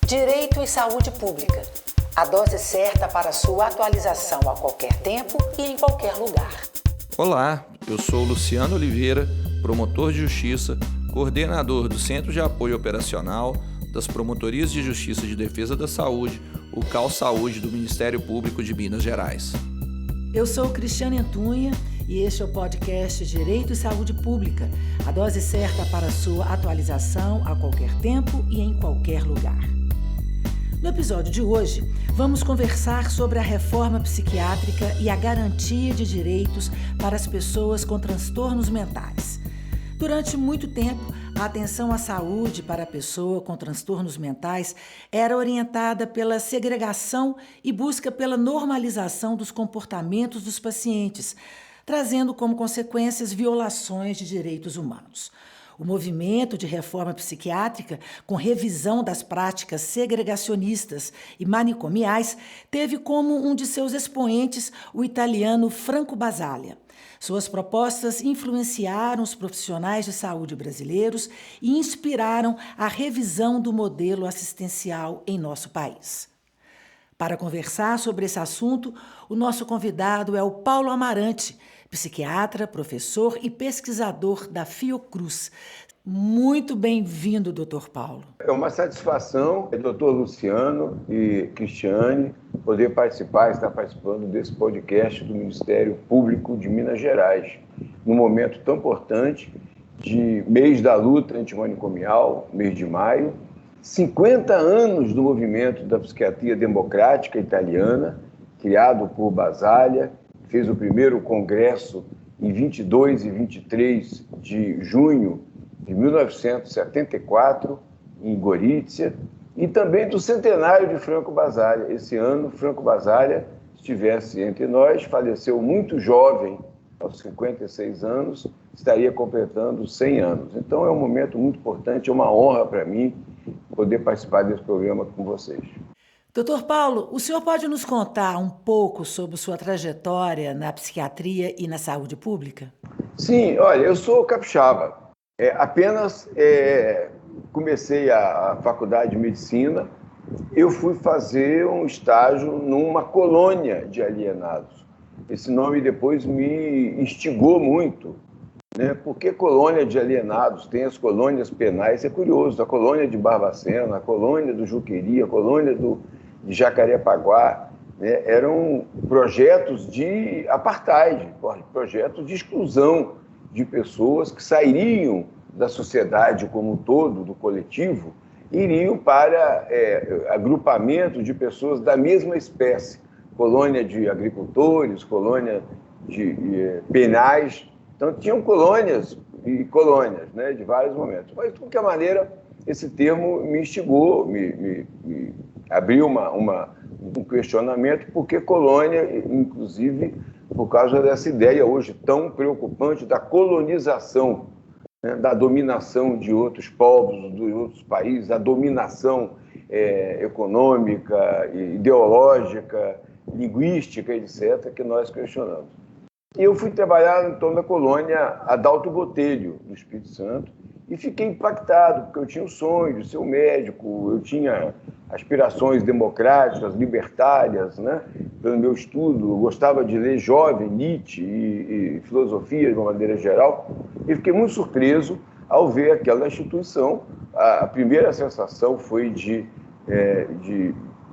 Direito e Saúde Pública. A dose certa para sua atualização a qualquer tempo e em qualquer lugar. Olá, eu sou Luciano Oliveira, promotor de justiça, coordenador do Centro de Apoio Operacional das Promotorias de Justiça de Defesa da Saúde, o CAU Saúde do Ministério Público de Minas Gerais. Eu sou Cristiane Antunha e este é o podcast Direito e Saúde Pública, a dose certa para sua atualização a qualquer tempo e em qualquer lugar. No episódio de hoje, vamos conversar sobre a reforma psiquiátrica e a garantia de direitos para as pessoas com transtornos mentais. Durante muito tempo, a atenção à saúde para a pessoa com transtornos mentais era orientada pela segregação e busca pela normalização dos comportamentos dos pacientes, trazendo como consequências violações de direitos humanos. O movimento de reforma psiquiátrica, com revisão das práticas segregacionistas e manicomiais, teve como um de seus expoentes o italiano Franco Basaglia. Suas propostas influenciaram os profissionais de saúde brasileiros e inspiraram a revisão do modelo assistencial em nosso país. Para conversar sobre esse assunto, o nosso convidado é o Paulo Amarante, psiquiatra, professor e pesquisador da Fiocruz. Muito bem-vindo, doutor Paulo. É uma satisfação, doutor Luciano e Cristiane, poder estar participando desse podcast do Ministério Público de Minas Gerais, num momento tão importante de mês da luta antimanicomial, mês de maio, 50 anos do movimento da psiquiatria democrática italiana, criado por Basaglia, fez o primeiro congresso em 22 e 23 de junho de 1974, em Gorizia, e também do centenário de Franco Basaglia. Esse ano, Franco Basaglia estivesse entre nós, faleceu muito jovem, aos 56 anos, estaria completando 100 anos. Então é um momento muito importante, é uma honra para mim poder participar desse programa com vocês. Doutor Paulo, o senhor pode nos contar um pouco sobre sua trajetória na psiquiatria e na saúde pública? Sim, olha, eu sou capixaba. Apenas comecei a faculdade de medicina, eu fui fazer um estágio numa colônia de alienados. Esse nome depois me instigou muito, né? Porque colônia de alienados, tem as colônias penais, é curioso, a colônia de Barbacena, a colônia do Juqueri, a colônia de Jacarepaguá, né? Eram projetos de apartheid, projetos de exclusão de pessoas que sairiam da sociedade como um todo, do coletivo, iriam para agrupamento de pessoas da mesma espécie, colônia de agricultores, colônia de penais. Então, tinham colônias e colônias, né, de vários momentos. Mas, de qualquer maneira, esse termo me instigou, me abriu um questionamento, porque colônia, inclusive, por causa dessa ideia hoje tão preocupante da colonização, né, da dominação de outros povos, de outros países, a dominação econômica, ideológica, linguística, etc., que nós questionamos. E eu fui trabalhar em torno da colônia Adalto Botelho, do Espírito Santo, e fiquei impactado, porque eu tinha o sonho de ser um médico, eu tinha aspirações democráticas, libertárias, né? Pelo meu estudo, eu gostava de ler jovem, Nietzsche e filosofia de uma maneira geral, e fiquei muito surpreso ao ver aquela instituição. A primeira sensação foi de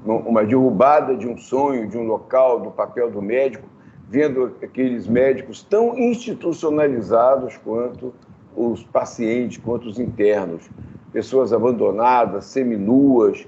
uma derrubada de um sonho, de um local, do papel do médico, vendo aqueles médicos tão institucionalizados quanto os pacientes, quanto os internos, pessoas abandonadas, seminuas,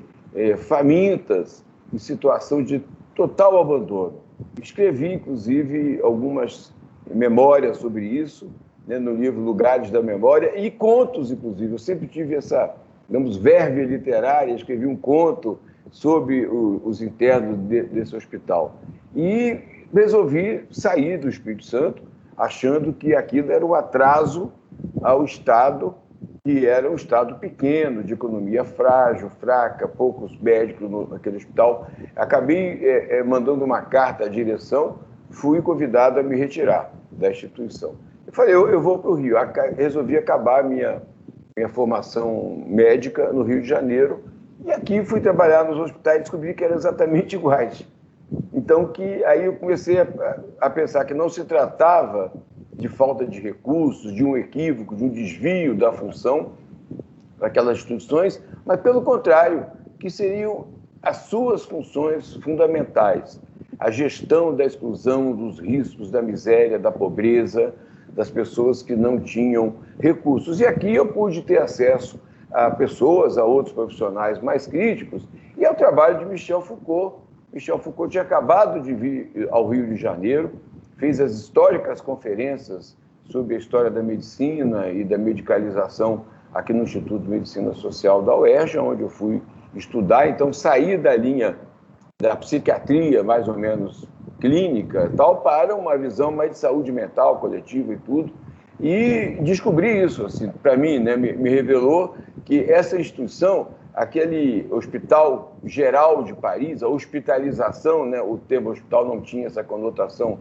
famintas, em situação de total abandono. Escrevi, inclusive, algumas memórias sobre isso, né, no livro Lugares da Memória, e contos, inclusive. Eu sempre tive essa, digamos, verve literária, escrevi um conto sobre os internos desse hospital. E resolvi sair do Espírito Santo, achando que aquilo era um atraso ao Estado, que era um Estado pequeno, de economia frágil, fraca, poucos médicos naquele hospital. Acabei mandando uma carta à direção, fui convidado a me retirar da instituição. Eu falei, eu vou para o Rio. Resolvi acabar minha formação médica no Rio de Janeiro E aqui fui trabalhar nos hospitais e descobri que eram exatamente iguais. Então, aí eu comecei a pensar que não se tratava de falta de recursos, de um equívoco, de um desvio da função daquelas instituições, mas, pelo contrário, que seriam as suas funções fundamentais. A gestão da exclusão, dos riscos, da miséria, da pobreza, das pessoas que não tinham recursos. E aqui eu pude ter acesso a pessoas, a outros profissionais mais críticos, e ao trabalho de Michel Foucault. Michel Foucault tinha acabado de vir ao Rio de Janeiro, fez as históricas conferências sobre a história da medicina e da medicalização aqui no Instituto de Medicina Social da UERJ, onde eu fui estudar. Então, saí da linha da psiquiatria, mais ou menos clínica, tal, para uma visão mais de saúde mental, coletiva e tudo. E descobri isso, assim, para mim, né, me revelou que essa instituição, aquele Hospital Geral de Paris, a hospitalização, né, o termo hospital não tinha essa conotação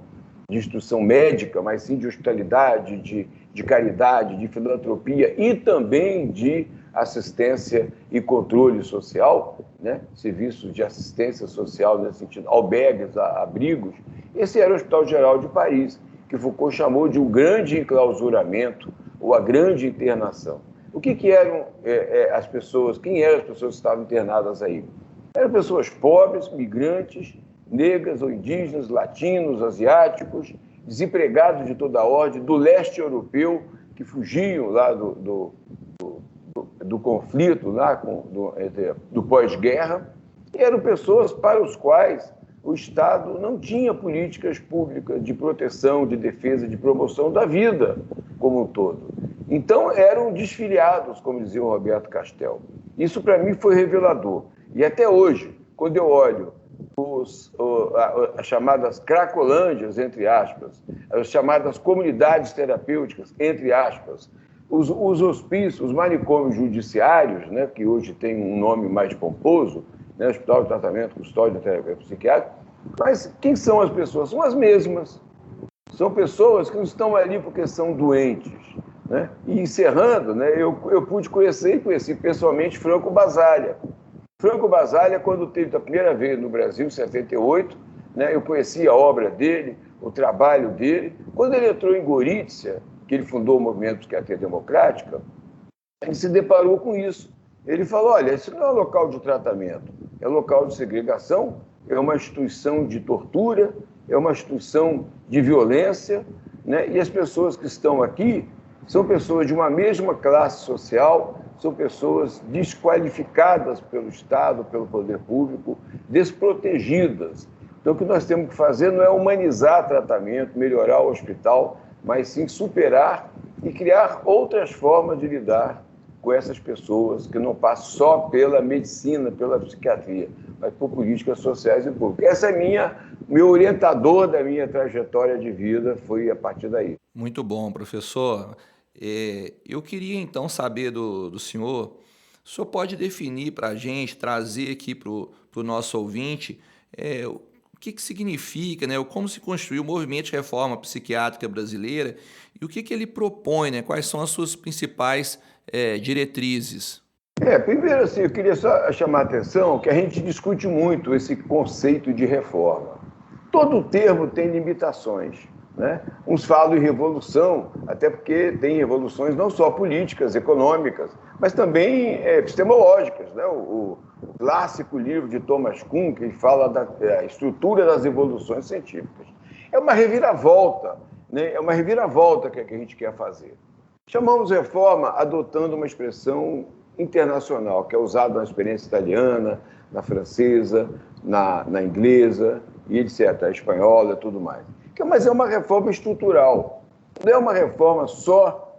de instituição médica, mas sim de hospitalidade, de caridade, de filantropia e também de assistência e controle social, né? Serviços de assistência social nesse sentido, albergues, abrigos. Esse era o Hospital Geral de Paris, que Foucault chamou de um grande enclausuramento ou a grande internação. O que eram as pessoas, quem eram as pessoas que estavam internadas aí? Eram pessoas pobres, migrantes, negras ou indígenas, latinos, asiáticos, desempregados de toda a ordem, do leste europeu, que fugiam lá do conflito, lá do pós-guerra, e eram pessoas para os quais o Estado não tinha políticas públicas de proteção, de defesa, de promoção da vida como um todo. Então, eram desfiliados, como dizia o Roberto Castel. Isso, para mim, foi revelador. E até hoje, quando eu olho as chamadas cracolândias, entre aspas, as chamadas comunidades terapêuticas, entre aspas, os hospícios, os manicômios judiciários, né, que hoje tem um nome mais pomposo, né, Hospital de Tratamento, Custódia, Terapia Psiquiátrica, mas quem são as pessoas? São as mesmas. São pessoas que não estão ali porque são doentes. Né? E encerrando, né, eu pude conhecer e conheci pessoalmente Franco Basaglia. Franco Basaglia, quando teve a primeira vez no Brasil, em 78, né, eu conheci a obra dele, o trabalho dele. Quando ele entrou em Gorizia, que ele fundou o Movimento Psiquiatria Democrática, ele se deparou com isso. Ele falou, olha, isso não é um local de tratamento, é um local de segregação, é uma instituição de tortura, é uma instituição de violência, né? E as pessoas que estão aqui são pessoas de uma mesma classe social, são pessoas desqualificadas pelo Estado, pelo poder público, desprotegidas. Então, o que nós temos que fazer não é humanizar tratamento, melhorar o hospital, mas sim superar e criar outras formas de lidar com essas pessoas que não passam só pela medicina, pela psiquiatria, mas por políticas sociais e públicas. Essa é meu orientador da minha trajetória de vida, foi a partir daí. Muito bom, professor. Eu queria então saber do senhor, o senhor pode definir para a gente, trazer aqui para o nosso ouvinte, o que significa, né, como se construiu o movimento de reforma psiquiátrica brasileira e o que ele propõe, né, quais são as suas principais diretrizes? Primeiro, assim, eu queria só chamar a atenção que a gente discute muito esse conceito de reforma. Todo termo tem limitações, né? Uns falam em revolução, até porque tem revoluções não só políticas, econômicas, mas também epistemológicas, né? O clássico livro de Thomas Kuhn, que fala da estrutura das evoluções científicas. É uma reviravolta, né? É uma reviravolta que a gente quer fazer. Chamamos reforma adotando uma expressão internacional, que é usada na experiência italiana, na francesa, na inglesa, e etc., a espanhola e tudo mais. Mas é uma reforma estrutural, não é uma reforma só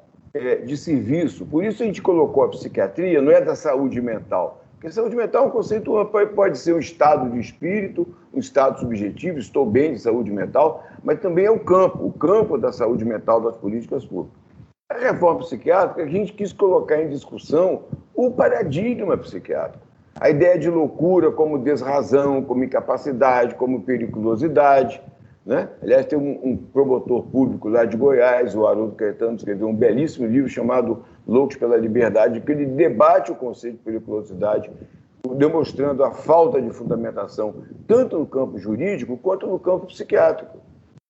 de serviço. Por isso a gente colocou a psiquiatria, não é da saúde mental. Porque saúde mental é um conceito, pode ser um estado de espírito, um estado subjetivo, estou bem de saúde mental, mas também é o campo da saúde mental das políticas públicas. A reforma psiquiátrica, a gente quis colocar em discussão o paradigma psiquiátrico. A ideia de loucura como desrazão, como incapacidade, como periculosidade, né? Aliás, tem um promotor público lá de Goiás, o Haroldo Caetano, escreveu um belíssimo livro chamado Loucos pela Liberdade, que ele debate o conceito de periculosidade demonstrando a falta de fundamentação tanto no campo jurídico quanto no campo psiquiátrico.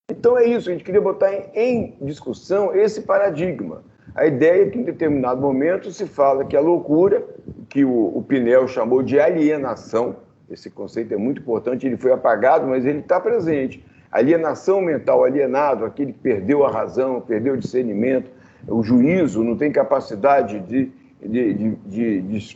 Então é isso, a gente queria botar em discussão esse paradigma. A ideia é que em determinado momento se fala que a loucura, que o Pinel chamou de alienação, esse conceito é muito importante, ele foi apagado, mas ele está presente. Alienação mental, alienado, aquele que perdeu a razão, perdeu o discernimento, o juízo, não tem capacidade de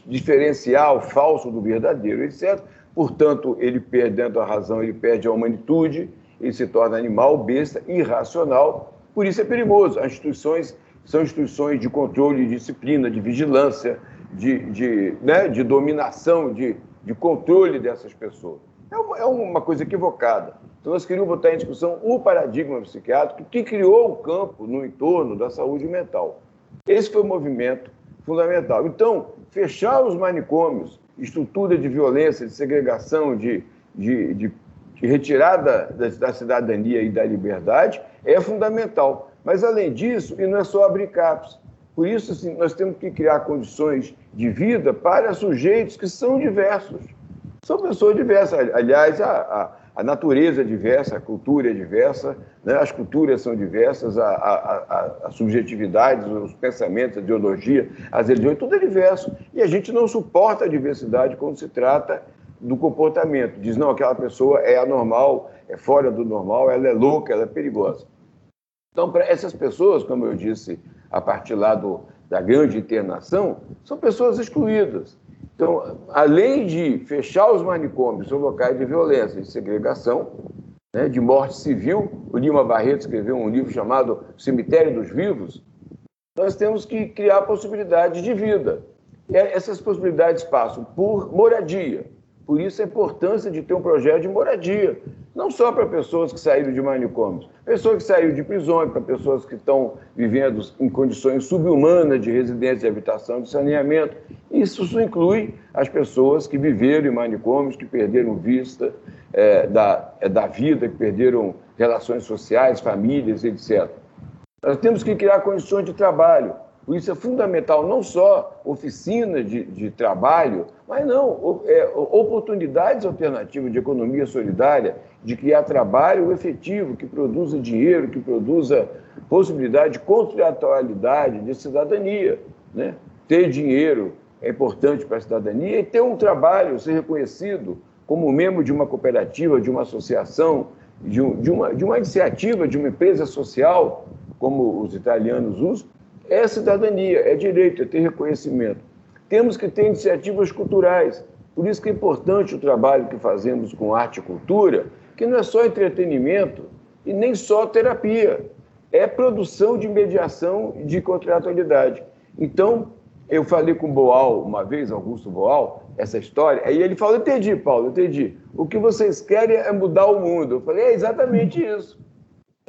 diferenciar o falso do verdadeiro, etc. Portanto, ele perdendo a razão, ele perde a humanitude, ele se torna animal, besta, irracional, por isso é perigoso. As instituições são instituições de controle, de disciplina, de vigilância, de dominação, de controle dessas pessoas. É uma coisa equivocada. Então, nós queríamos botar em discussão o paradigma psiquiátrico que criou o campo no entorno da saúde mental. Esse foi o movimento fundamental. Então, fechar os manicômios, estrutura de violência, de segregação, de retirada da cidadania e da liberdade é fundamental. Mas, além disso, e não é só abrir CAPs. Por isso, assim, nós temos que criar condições de vida para sujeitos que são diversos. São pessoas diversas. Aliás, a natureza é diversa, a cultura é diversa, né? As culturas são diversas, as subjetividades, os pensamentos, a ideologia, as religiões, tudo é diverso. E a gente não suporta a diversidade quando se trata do comportamento. Diz, não, aquela pessoa é anormal, é fora do normal, ela é louca, ela é perigosa. Então, para essas pessoas, como eu disse, a partir lá da grande internação, são pessoas excluídas. Então, além de fechar os manicômios, são locais de violência, de segregação, né, de morte civil, o Lima Barreto escreveu um livro chamado Cemitério dos Vivos, nós temos que criar possibilidades de vida. E essas possibilidades passam por moradia. Por isso a importância de ter um projeto de moradia, não só para pessoas que saíram de manicômios, pessoas que saíram de prisões, para pessoas que estão vivendo em condições subhumanas de residência, de habitação, de saneamento. Isso inclui as pessoas que viveram em manicômios, que perderam vista da vida, que perderam relações sociais, famílias, etc. Nós temos que criar condições de trabalho. Por isso é fundamental não só oficina de trabalho, mas oportunidades alternativas de economia solidária, de criar trabalho efetivo, que produza dinheiro, que produza possibilidade de contratualidade, de cidadania, né? Ter dinheiro é importante para a cidadania e ter um trabalho, ser reconhecido como membro de uma cooperativa, de uma associação, de uma iniciativa, de uma empresa social, como os italianos usam, é cidadania, é direito, é ter reconhecimento. Temos que ter iniciativas culturais. Por isso que é importante o trabalho que fazemos com arte e cultura, que não é só entretenimento e nem só terapia. É produção de mediação de contratualidade. Então, eu falei com o Boal uma vez, Augusto Boal, essa história, aí ele falou, entendi, Paulo, entendi. O que vocês querem é mudar o mundo. Eu falei, é exatamente isso.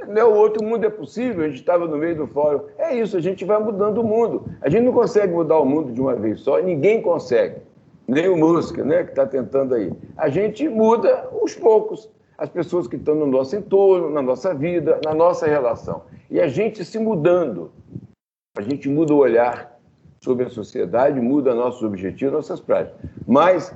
O outro mundo é possível, a gente estava no meio do fórum. É isso, a gente vai mudando o mundo. A gente não consegue mudar o mundo de uma vez só, ninguém consegue. Nem o Musk, né, que está tentando aí. A gente muda aos poucos. As pessoas que estão no nosso entorno, na nossa vida, na nossa relação. E a gente se mudando, a gente muda o olhar sobre a sociedade, muda nossos objetivos, nossas práticas. Mas,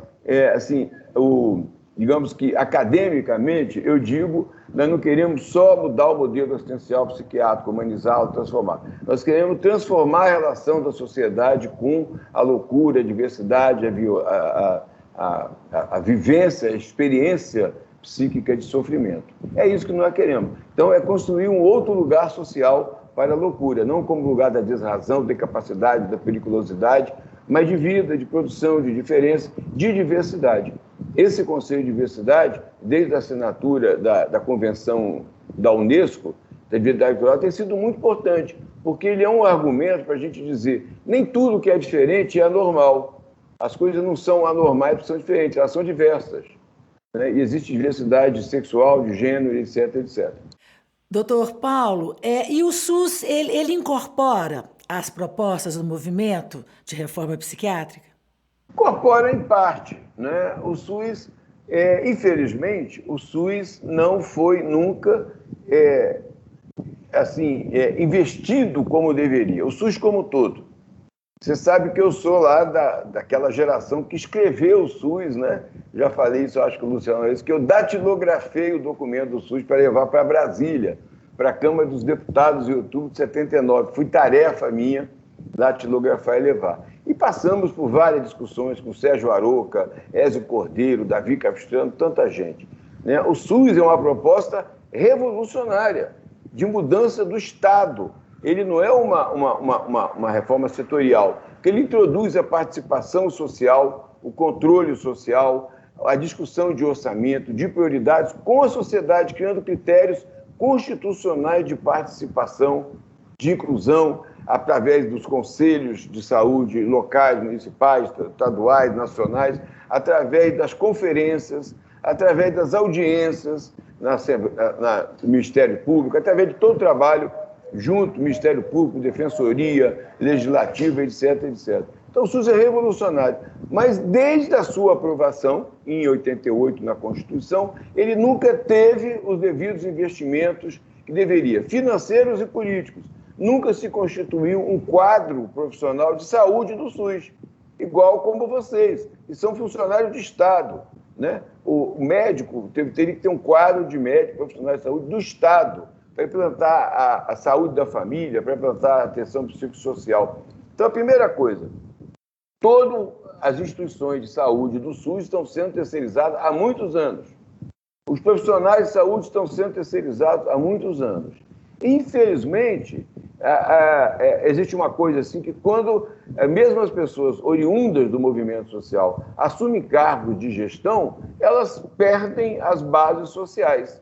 digamos que academicamente, eu digo, nós não queremos só mudar o modelo assistencial psiquiátrico, humanizá-lo, transformar. Nós queremos transformar a relação da sociedade com a loucura, a diversidade, a vivência, a experiência psíquica de sofrimento. É isso que nós queremos. Então, é construir um outro lugar social para a loucura, não como lugar da desrazão, da incapacidade, da periculosidade, mas de vida, de produção, de diferença, de diversidade. Esse conceito de diversidade, desde a assinatura da Convenção da Unesco, da Diversidade Cultural, tem sido muito importante, porque ele é um argumento para a gente dizer nem tudo que é diferente é anormal. As coisas não são anormais porque são diferentes, elas são diversas, né? E existe diversidade sexual, de gênero, etc, etc. Doutor Paulo, e o SUS, ele incorpora as propostas do movimento de reforma psiquiátrica? Incorpora em parte, né? O SUS, infelizmente, o SUS não foi nunca investido como deveria. O SUS como todo. Você sabe que eu sou lá daquela geração que escreveu o SUS, né? Já falei isso, acho que o Luciano disse, que eu datilografei o documento do SUS para levar para Brasília, para a Câmara dos Deputados em outubro de 79. Foi tarefa minha datilografar e levar. E passamos por várias discussões com Sérgio Arouca, Ézio Cordeiro, Davi Capistrano, tanta gente, né? O SUS é uma proposta revolucionária de mudança do Estado. Ele não é uma reforma setorial, porque ele introduz a participação social, o controle social, a discussão de orçamento, de prioridades com a sociedade, criando critérios constitucionais de participação, de inclusão, através dos conselhos de saúde locais, municipais, estaduais, nacionais, através das conferências, através das audiências no Ministério Público, através de todo o trabalho junto, Ministério Público, Defensoria, Legislativa, etc, etc. Então, o SUS é revolucionário, mas desde a sua aprovação, em 88, na Constituição, ele nunca teve os devidos investimentos que deveria, financeiros e políticos. Nunca se constituiu um quadro profissional de saúde do SUS, igual como vocês, que são funcionários de Estado, né? O médico teria que ter um quadro de médico profissional de saúde do Estado, para implantar a saúde da família, para implantar a atenção psicossocial. Então, a primeira coisa, todas as instituições de saúde do SUS estão sendo terceirizadas há muitos anos. Os profissionais de saúde estão sendo terceirizados há muitos anos. Infelizmente, existe uma coisa assim que quando mesmo as pessoas oriundas do movimento social assumem cargos de gestão, elas perdem as bases sociais.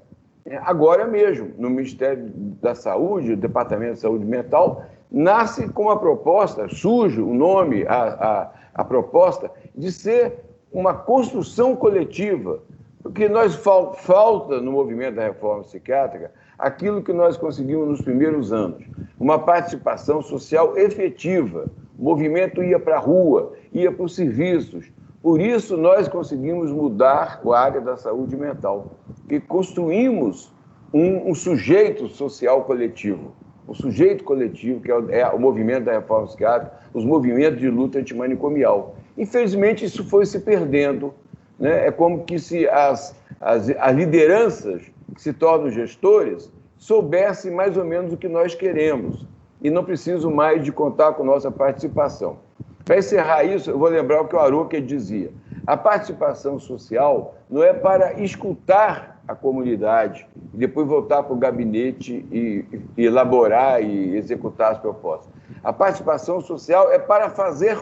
Agora mesmo, no Ministério da Saúde, o Departamento de Saúde Mental, nasce com uma proposta, surge o nome, a proposta, de ser uma construção coletiva, porque nós falta no movimento da reforma psiquiátrica aquilo que nós conseguimos nos primeiros anos, uma participação social efetiva. O movimento ia para a rua, ia para os serviços. Por isso, nós conseguimos mudar a área da saúde mental, e construímos um sujeito social coletivo. O sujeito coletivo, que é o movimento da reforma psiquiátrica, os movimentos de luta antimanicomial. Infelizmente, isso foi se perdendo, né? É como que se as lideranças que se tornam gestores soubessem mais ou menos o que nós queremos e não precisam mais de contar com nossa participação. Para encerrar isso, eu vou lembrar o que o Arouca dizia. A participação social não é para escutar a comunidade e depois voltar para o gabinete e elaborar e executar as propostas. A participação social é para fazer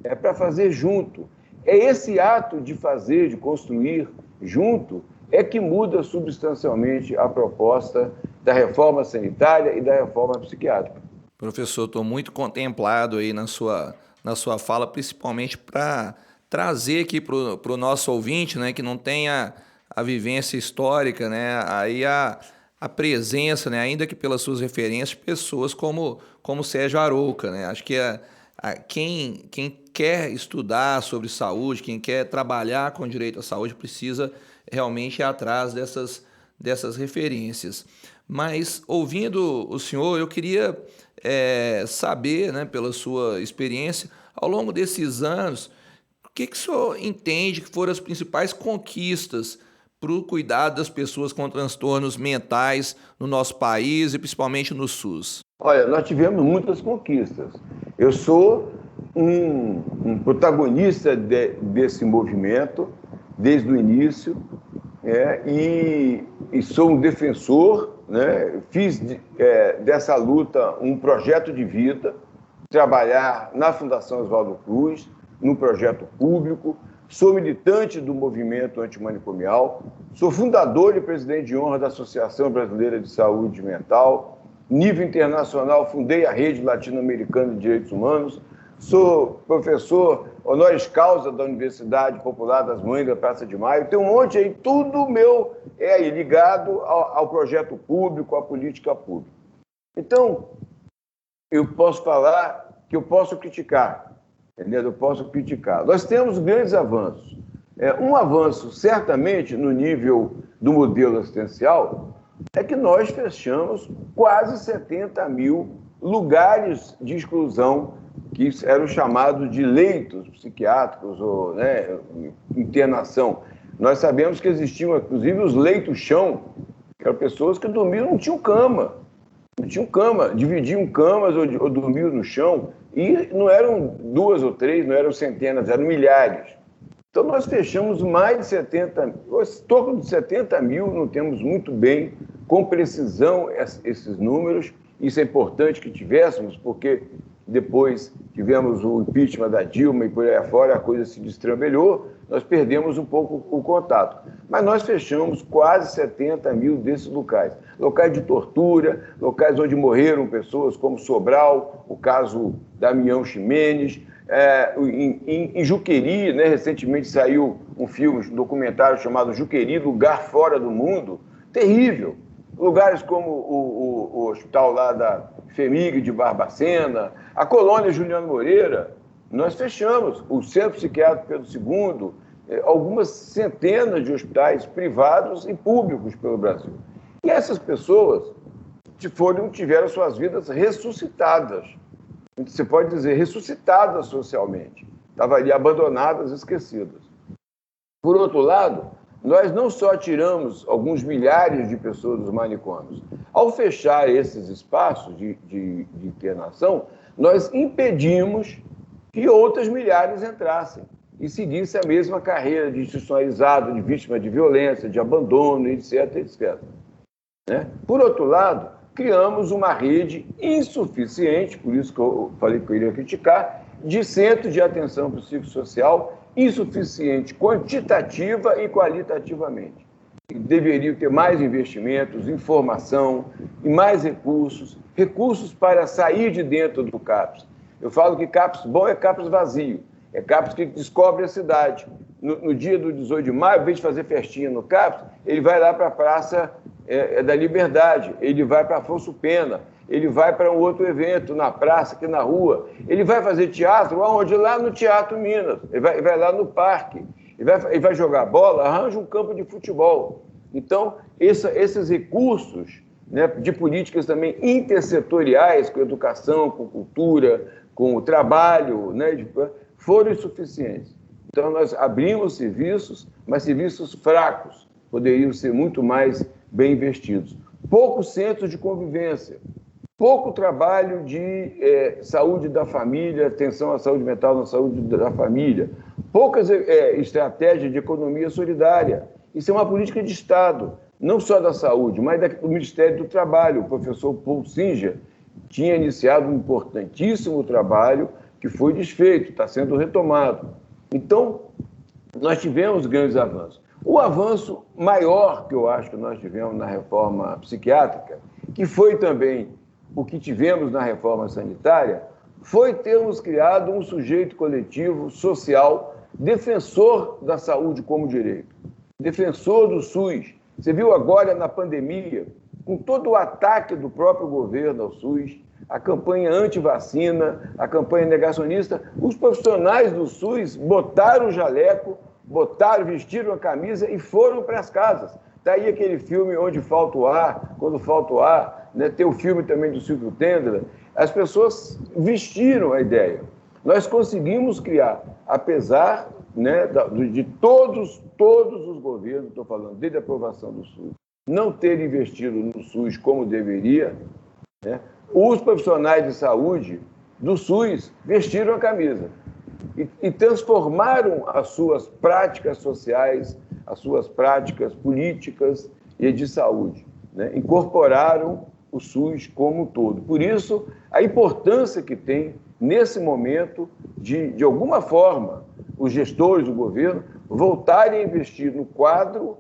é para fazer junto. É esse ato de fazer, de construir junto, é que muda substancialmente a proposta da reforma sanitária e da reforma psiquiátrica. Professor, estou muito contemplado aí na sua fala, principalmente para trazer aqui para o nosso ouvinte, né, que não tenha a vivência histórica, né, aí a presença, né, ainda que pelas suas referências, pessoas como Sérgio Arouca, né? Acho que quem quer estudar sobre saúde, quem quer trabalhar com direito à saúde, precisa realmente ir atrás dessas referências. Mas, ouvindo o senhor, eu queria saber, né, pela sua experiência, ao longo desses anos, o que o senhor entende que foram as principais conquistas para o cuidado das pessoas com transtornos mentais no nosso país e principalmente no SUS? Olha, nós tivemos muitas conquistas. Eu sou um protagonista desse movimento desde o início, e sou um defensor, né? Fiz dessa luta um projeto de vida, trabalhar na Fundação Oswaldo Cruz, num projeto público. Sou militante do movimento antimanicomial, sou fundador e presidente de honra da Associação Brasileira de Saúde Mental. Nível internacional, fundei a Rede Latino-Americana de Direitos Humanos. Sou professor honoris causa da Universidade Popular das Mães da Praça de Maio. Tem um monte aí, tudo meu é aí ligado ao projeto público, à política pública. Então, eu posso falar que eu posso criticar, entendeu? Eu posso criticar. Nós temos grandes avanços. Um avanço, certamente, no nível do modelo assistencial, é que nós fechamos quase 70 mil lugares de exclusão que eram chamados de leitos psiquiátricos ou, né, internação. Nós sabemos que existiam, inclusive, os leitos-chão, que eram pessoas que dormiam, não tinham cama, dividiam camas ou dormiam no chão, e não eram 2 ou 3, não eram centenas, eram milhares. Então, nós fechamos mais de 70, torno de 70 mil, não temos muito bem, com precisão, esses números. Isso é importante que tivéssemos, porque depois tivemos o impeachment da Dilma e por aí afora, a coisa se destrambelhou, nós perdemos um pouco o contato. Mas nós fechamos quase 70 mil desses locais. Locais de tortura, locais onde morreram pessoas como Sobral, o caso Damião Ximenes, em Juqueri, né, recentemente saiu um filme, um documentário chamado Juqueri, Lugar Fora do Mundo, terrível. Lugares como o hospital lá da FHEMIG de Barbacena, a colônia Juliano Moreira, nós fechamos. O Centro Psiquiátrico Pedro II, algumas centenas de hospitais privados e públicos pelo Brasil. E essas pessoas tiveram suas vidas ressuscitadas. Você pode dizer, ressuscitadas socialmente. Estavam ali abandonadas, esquecidas. Por outro lado, nós não só tiramos alguns milhares de pessoas dos manicômios. Ao fechar esses espaços de internação, nós impedimos que outras milhares entrassem e seguissem a mesma carreira de institucionalizado, de vítima de violência, de abandono, etc., etc. Né? Por outro lado, criamos uma rede insuficiente, por isso que eu falei que eu iria criticar, de centros de atenção psicossocial insuficiente quantitativa e qualitativamente. Deveriam ter mais investimentos, informação e mais recursos para sair de dentro do CAPS. Eu falo que CAPS bom é CAPS vazio, é CAPS que descobre a cidade. No dia do 18 de maio, ao invés de fazer festinha no CAPS, ele vai lá para a Praça da Liberdade, ele vai para Afonso Pena, ele vai para um outro evento na praça, aqui na rua, ele vai fazer teatro, aonde? Lá no Teatro Minas, ele vai lá no parque, ele vai jogar bola, arranja um campo de futebol. Então, esses recursos, né, de políticas também intersetoriais, com educação, com cultura, com o trabalho, né, foram insuficientes. Então, nós abrimos serviços, mas serviços fracos, poderiam ser muito mais bem investidos. Poucos centros de convivência, pouco trabalho de saúde da família, atenção à saúde mental na saúde da família, poucas estratégias de economia solidária. Isso é uma política de Estado, não só da saúde, mas do Ministério do Trabalho. O professor Paul Singer tinha iniciado um importantíssimo trabalho que foi desfeito, está sendo retomado. Então, nós tivemos grandes avanços. O avanço maior que eu acho que nós tivemos na reforma psiquiátrica, que foi também o que tivemos na reforma sanitária, foi termos criado um sujeito coletivo social defensor da saúde como direito, defensor do SUS. Você viu agora na pandemia, com todo o ataque do próprio governo ao SUS, a campanha anti-vacina, a campanha negacionista, os profissionais do SUS botaram o jaleco, vestiram a camisa e foram para as casas. Está aí aquele filme Onde Falta o Ar, Quando Falta o Ar, né? Tem o filme também do Silvio Tendler. As pessoas vestiram a ideia. Nós conseguimos criar, apesar, né, de todos os governos, estou falando desde a aprovação do SUS, não terem investido no SUS como deveria, né? Os profissionais de saúde do SUS vestiram a camisa e transformaram as suas práticas sociais, as suas práticas políticas e de saúde, né? Incorporaram o SUS como um todo. Por isso, a importância que tem, nesse momento, de alguma forma, os gestores do governo voltarem a investir no quadro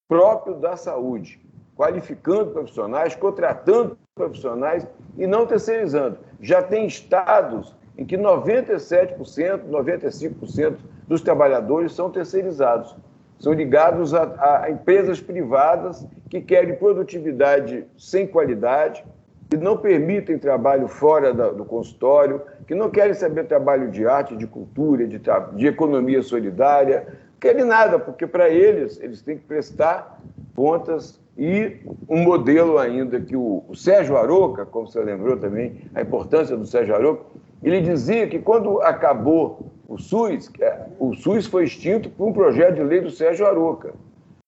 próprio da saúde, qualificando profissionais, contratando profissionais e não terceirizando. Já tem estados em que 97%, 95% dos trabalhadores são terceirizados, são ligados a empresas privadas que querem produtividade sem qualidade, que não permitem trabalho fora do consultório, que não querem saber trabalho de arte, de cultura, de economia solidária, não querem nada, porque para eles têm que prestar contas. E um modelo ainda que o Sérgio Aroca, como você lembrou também, a importância do Sérgio Aroca, Ele dizia que quando acabou o SUS foi extinto por um projeto de lei do Sérgio Aroca,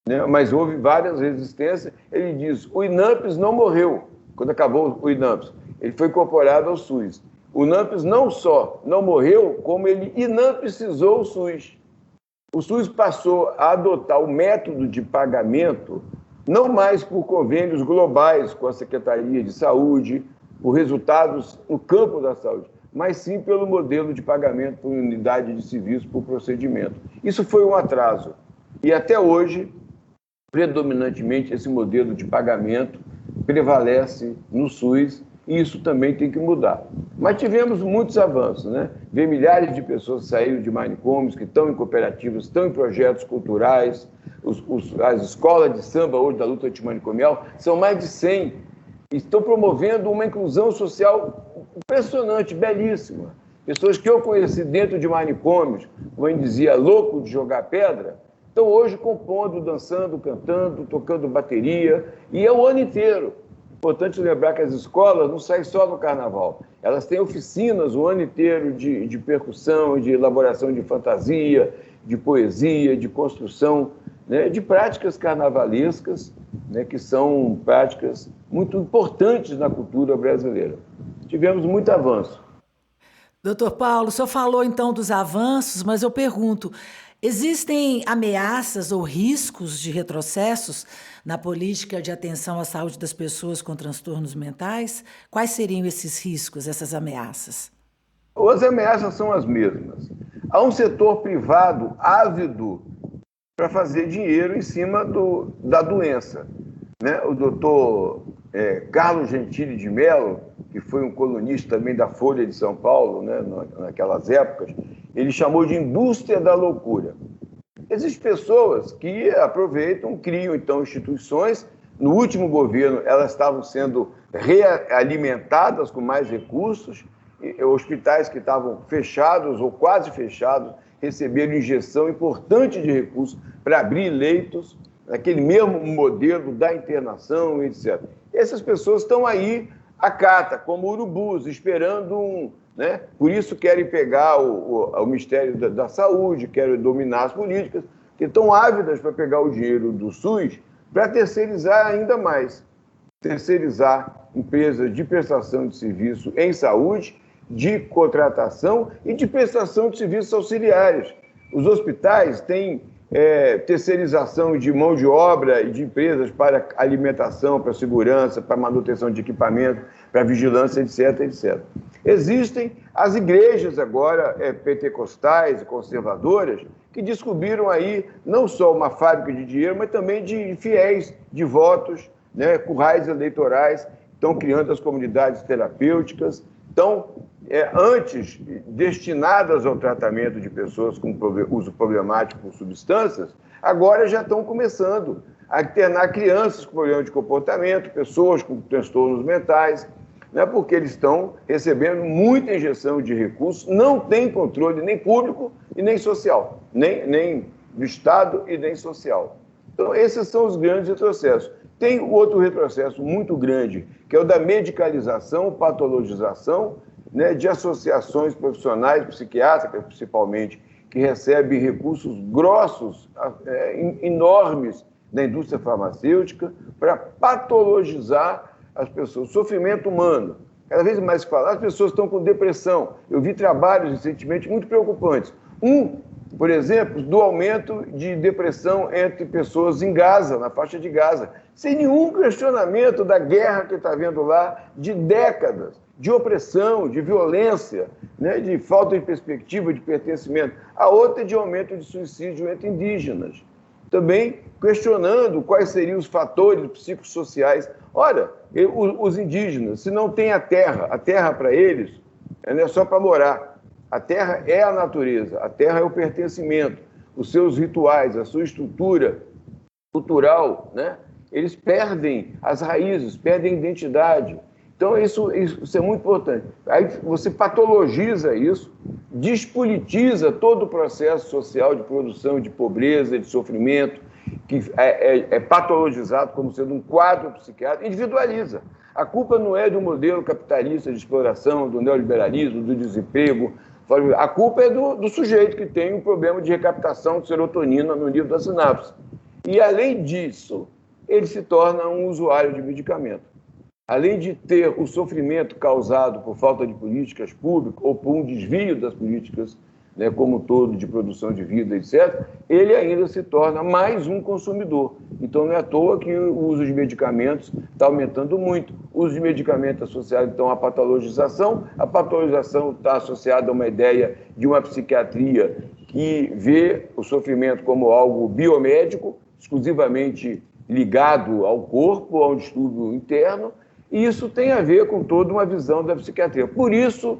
né? Mas houve várias resistências. Ele diz, o INAMPS não morreu quando acabou o INAMPS, ele foi incorporado ao SUS. O INAMPS não só não morreu, como ele inampsizou o SUS. O SUS passou a adotar o método de pagamento não mais por convênios globais com a Secretaria de Saúde, por resultados no campo da saúde, mas sim pelo modelo de pagamento por unidade de serviço, por procedimento. Isso foi um atraso. E até hoje, predominantemente, esse modelo de pagamento prevalece no SUS, e isso também tem que mudar. Mas tivemos muitos avanços, né? Ver milhares de pessoas saírem de manicômios, que estão em cooperativas, estão em projetos culturais, as escolas de samba hoje da luta antimanicomial são mais de 100, estão promovendo uma inclusão social impressionante, belíssima. Pessoas que eu conheci dentro de manicômios, como eu dizia, louco de jogar pedra, estão hoje compondo, dançando, cantando, tocando bateria, e é o ano inteiro. Importante lembrar que as escolas não saem só no carnaval, elas têm oficinas o ano inteiro de percussão, de elaboração de fantasia, de poesia, de construção, né, de práticas carnavalescas, né, que são práticas muito importantes na cultura brasileira. Tivemos muito avanço. Doutor Paulo, o senhor falou então dos avanços, mas eu pergunto, existem ameaças ou riscos de retrocessos na política de atenção à saúde das pessoas com transtornos mentais? Quais seriam esses riscos, essas ameaças? As ameaças são as mesmas. Há um setor privado ávido para fazer dinheiro em cima da doença, né? O doutor Carlos Gentili de Mello, que foi um colunista também da Folha de São Paulo, né, naquelas épocas, ele chamou de indústria da loucura. Existem pessoas que aproveitam, criam, então, instituições. No último governo, elas estavam sendo realimentadas com mais recursos. Hospitais que estavam fechados ou quase fechados receberam injeção importante de recursos para abrir leitos, aquele mesmo modelo da internação, etc. Essas pessoas estão aí à cata, como urubus, esperando né? Por isso querem pegar o Ministério da Saúde, querem dominar as políticas, que estão ávidas para pegar o dinheiro do SUS para terceirizar ainda mais. Terceirizar empresas de prestação de serviço em saúde, de contratação e de prestação de serviços auxiliares. Os hospitais têm terceirização de mão de obra e de empresas para alimentação, para segurança, para manutenção de equipamento, para vigilância, etc, etc. Existem as igrejas agora pentecostais e conservadoras que descobriram aí não só uma fábrica de dinheiro, mas também de fiéis, de votos, né, currais eleitorais, estão criando as comunidades terapêuticas, estão antes destinadas ao tratamento de pessoas com uso problemático por substâncias, agora já estão começando a internar crianças com problema de comportamento, pessoas com transtornos mentais, né, porque eles estão recebendo muita injeção de recursos, não tem controle nem público e nem social, nem do Estado e nem social. Então, esses são os grandes retrocessos. Tem outro retrocesso muito grande, que é o da medicalização, patologização, né, de associações profissionais, psiquiátricas principalmente, que recebem recursos grossos, enormes da indústria farmacêutica para patologizar as pessoas. Sofrimento humano. Cada vez mais se fala, as pessoas estão com depressão. Eu vi trabalhos recentemente muito preocupantes. Por exemplo, do aumento de depressão entre pessoas em Gaza, na faixa de Gaza, sem nenhum questionamento da guerra que está havendo lá, de décadas, de opressão, de violência, né, de falta de perspectiva, de pertencimento. A outra é de aumento de suicídio entre indígenas. Também questionando quais seriam os fatores psicossociais. Ora, os indígenas, se não tem a terra para eles, não é só para morar. A terra é a natureza, a terra é o pertencimento, os seus rituais, a sua estrutura cultural, né? Eles perdem as raízes, perdem a identidade. Então, isso é muito importante. Aí você patologiza isso, despolitiza todo o processo social de produção de pobreza, de sofrimento, que é patologizado como sendo um quadro psiquiátrico, individualiza. A culpa não é do modelo capitalista de exploração, do neoliberalismo, do desemprego. A culpa é do sujeito que tem um problema de recaptação de serotonina no nível da sinapse. E, além disso, ele se torna um usuário de medicamento. Além de ter o sofrimento causado por falta de políticas públicas ou por um desvio das políticas, né, como um todo, de produção de vida, etc., ele ainda se torna mais um consumidor. Então, não é à toa que o uso de medicamentos está aumentando muito. O uso de medicamentos associado, então, à patologização. A patologização está associada a uma ideia de uma psiquiatria que vê o sofrimento como algo biomédico, exclusivamente ligado ao corpo, ao distúrbio interno, e isso tem a ver com toda uma visão da psiquiatria. Por isso,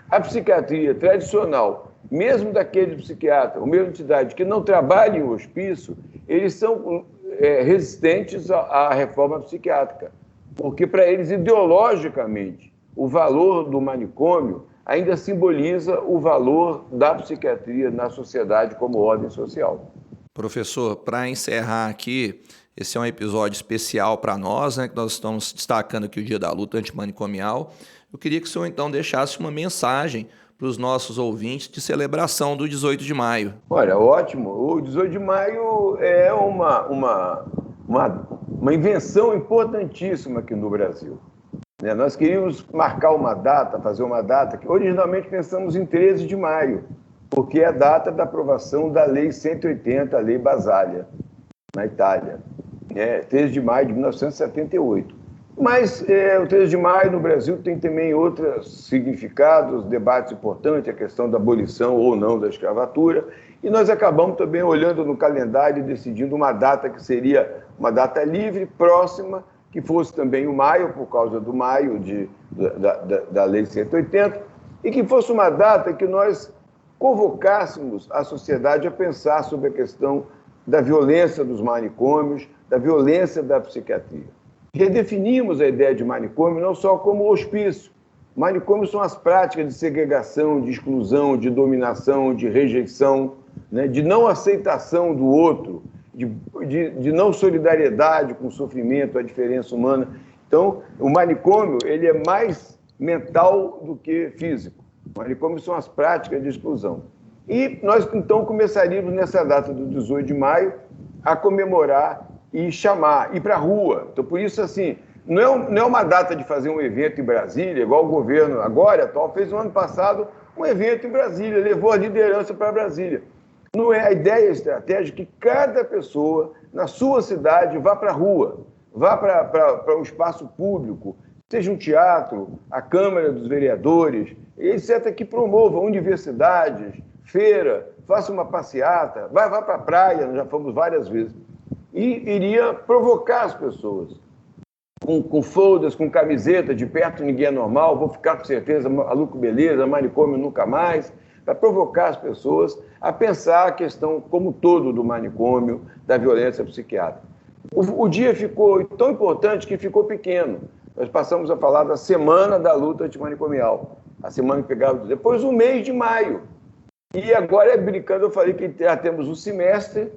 a psiquiatria tradicional, mesmo daquele psiquiatra, ou mesmo entidade que não trabalha em hospício, eles são resistentes à reforma psiquiátrica, porque para eles, ideologicamente, o valor do manicômio ainda simboliza o valor da psiquiatria na sociedade como ordem social. Professor, para encerrar aqui, esse é um episódio especial para nós, né, que nós estamos destacando aqui o Dia da Luta Antimanicomial. Eu queria que o senhor, então, deixasse uma mensagem para os nossos ouvintes de celebração do 18 de maio. Olha, ótimo. O 18 de maio é uma invenção importantíssima aqui no Brasil. Nós queríamos marcar uma data, fazer uma data, que originalmente pensamos em 13 de maio, porque é a data da aprovação da Lei 180, a Lei Basaglia, na Itália. 13 de maio de 1978. Mas o 13 de maio no Brasil tem também outros significados, debates importantes, a questão da abolição ou não da escravatura, e nós acabamos também olhando no calendário e decidindo uma data que seria uma data livre, próxima, que fosse também o maio, por causa do maio da Lei 180, e que fosse uma data que nós convocássemos a sociedade a pensar sobre a questão da violência dos manicômios, da violência da psiquiatria. Redefinimos a ideia de manicômio não só como hospício. Manicômios são as práticas de segregação, de exclusão, de dominação, de rejeição, né, de não aceitação do outro, de não solidariedade com o sofrimento, a diferença humana. Então, o manicômio ele é mais mental do que físico. O manicômio são as práticas de exclusão. E nós, então, começaríamos nessa data do 18 de maio a comemorar e chamar, ir para a rua. Então, por isso, assim, não é uma data de fazer um evento em Brasília, igual o governo agora, atual, fez no ano passado um evento em Brasília, levou a liderança para Brasília. Não é a ideia estratégica que cada pessoa, na sua cidade, vá para a rua, vá para um espaço público, seja um teatro, a Câmara dos Vereadores, etc., que promova universidades, feira, faça uma passeata, vá para a praia, nós já fomos várias vezes, e iria provocar as pessoas, com folders, com camiseta, de perto ninguém é normal, vou ficar com certeza, maluco beleza, manicômio nunca mais, para provocar as pessoas a pensar a questão como todo do manicômio, da violência psiquiátrica. O dia ficou tão importante que ficou pequeno. Nós passamos a falar da Semana da Luta Antimanicomial, a semana que pegava depois o mês de maio. E agora, brincando, eu falei que já temos um semestre,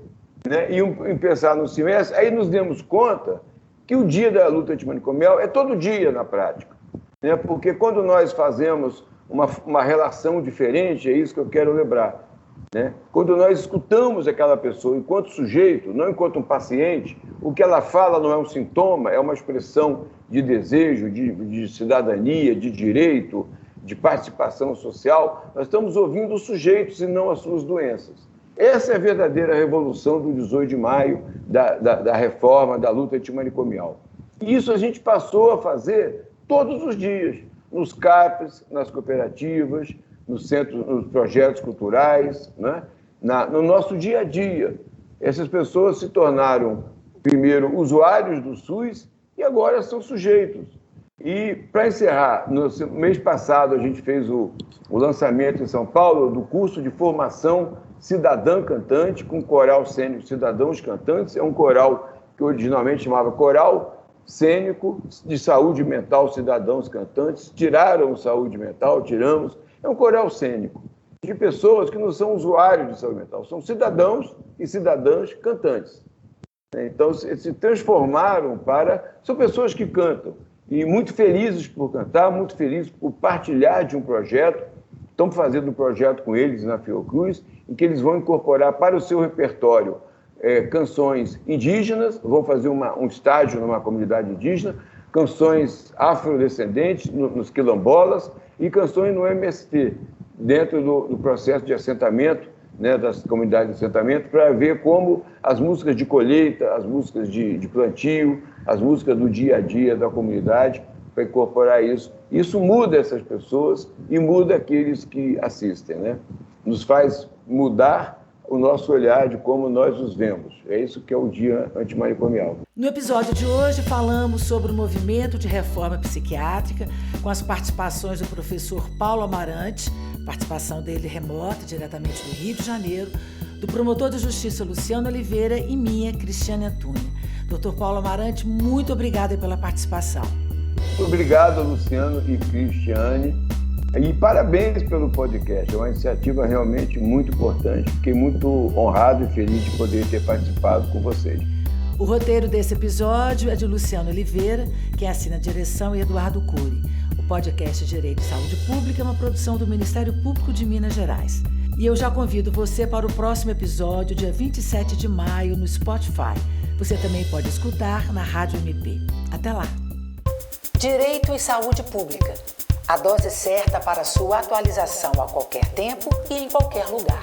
né, e pensar no semestre, aí nos demos conta que o dia da luta antimanicomial é todo dia na prática, né, porque quando nós fazemos uma relação diferente, é isso que eu quero lembrar, né, quando nós escutamos aquela pessoa enquanto sujeito, não enquanto um paciente, o que ela fala não é um sintoma, é uma expressão de desejo, de cidadania, de direito, de participação social, nós estamos ouvindo os sujeitos e não as suas doenças. Essa é a verdadeira revolução do 18 de maio, da reforma, da luta antimanicomial. E isso a gente passou a fazer todos os dias, nos CAPs, nas cooperativas, nos centros, nos projetos culturais, né? No nosso dia a dia. Essas pessoas se tornaram, primeiro, usuários do SUS e agora são sujeitos. E, para encerrar, no mês passado a gente fez o lançamento em São Paulo do curso de formação cidadã cantante com coral cênico Cidadãos Cantantes. É um coral que originalmente chamava Coral Cênico de Saúde Mental Cidadãos Cantantes. Tiraram saúde mental, tiramos. É um coral cênico de pessoas que não são usuários de saúde mental, são cidadãos e cidadãs cantantes. Então, se transformaram São pessoas que cantam, e muito felizes por cantar, muito felizes por partilhar de um projeto. Estamos fazendo um projeto com eles na Fiocruz, em que eles vão incorporar para o seu repertório canções indígenas, vão fazer um estágio numa comunidade indígena, canções afrodescendentes nos quilombolas e canções no MST, dentro do processo de assentamento, né, das comunidades de assentamento, para ver como as músicas de colheita, as músicas de plantio, as músicas do dia a dia da comunidade, para incorporar isso. Isso muda essas pessoas e muda aqueles que assistem, né? Nos faz mudar o nosso olhar de como nós os vemos. É isso que é o Dia Antimanicomial. No episódio de hoje falamos sobre o movimento de reforma psiquiátrica, com as participações do professor Paulo Amarante, participação dele remota, diretamente do Rio de Janeiro, do promotor de justiça Luciano Oliveira e minha, Cristiane Antunya. Dr. Paulo Amarante, muito obrigada pela participação. Muito obrigado, Luciano e Cristiane. E parabéns pelo podcast, é uma iniciativa realmente muito importante. Fiquei muito honrado e feliz de poder ter participado com vocês. O roteiro desse episódio é de Luciano Oliveira, quem assina a direção é Eduardo Cury. O podcast Direito e Saúde Pública é uma produção do Ministério Público de Minas Gerais. E eu já convido você para o próximo episódio, dia 27 de maio, no Spotify. Você também pode escutar na Rádio MP. Até lá! Direito e Saúde Pública. A dose certa para sua atualização a qualquer tempo e em qualquer lugar.